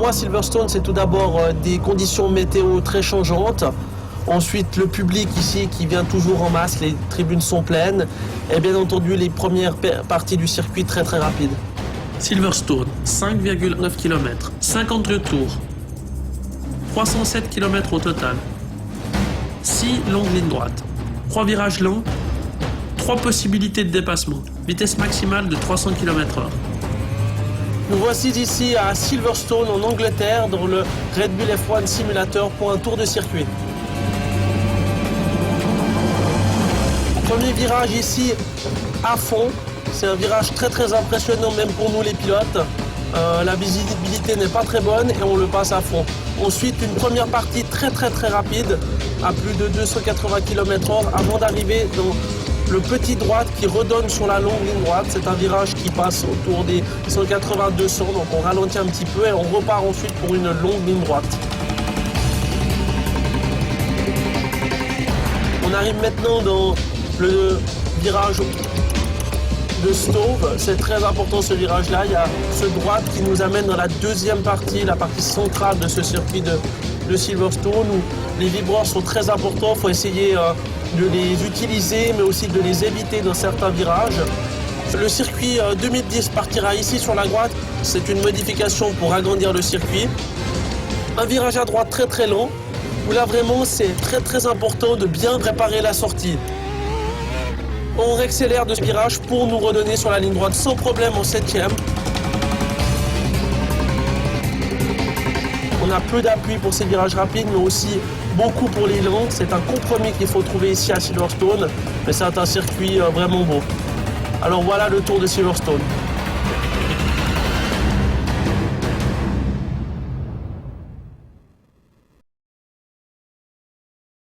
moi, Silverstone, c'est tout d'abord des conditions météo très changeantes. Ensuite, le public ici qui vient toujours en masse, les tribunes sont pleines. Et bien entendu, les premières parties du circuit très rapides. Silverstone, 5,9 km, 52 tours, 307 km au total, 6 longues lignes droites, 3 virages lents, 3 possibilités de dépassement, vitesse maximale de 300 km/h. Nous voici ici à Silverstone en Angleterre dans le Red Bull F1 Simulator pour un tour de circuit. Premier virage ici à fond, c'est un virage très impressionnant même pour nous les pilotes. La visibilité n'est pas très bonne et on le passe à fond. Ensuite une première partie très rapide à plus de 280 km/h avant d'arriver dans le petit droite qui redonne sur la longue ligne droite. C'est un virage qui passe autour des 180-200, donc on ralentit un petit peu et on repart ensuite pour une longue ligne droite. On arrive maintenant dans le virage de Stove. C'est très important ce virage-là. Il y a ce droite qui nous amène dans la deuxième partie, la partie centrale de ce circuit de Silverstone où les vibreurs sont très importants. Il faut essayer de les utiliser mais aussi de les éviter dans certains virages. Le circuit 2010 partira ici sur la droite. C'est une modification pour agrandir le circuit. Un virage à droite très lent où là vraiment c'est très important de bien préparer la sortie. On accélère de ce virage pour nous redonner sur la ligne droite sans problème en 7e. On a peu d'appui pour ces virages rapides, mais aussi beaucoup pour les lents. C'est un compromis qu'il faut trouver ici à Silverstone, mais c'est un circuit vraiment beau. Alors voilà le tour de Silverstone.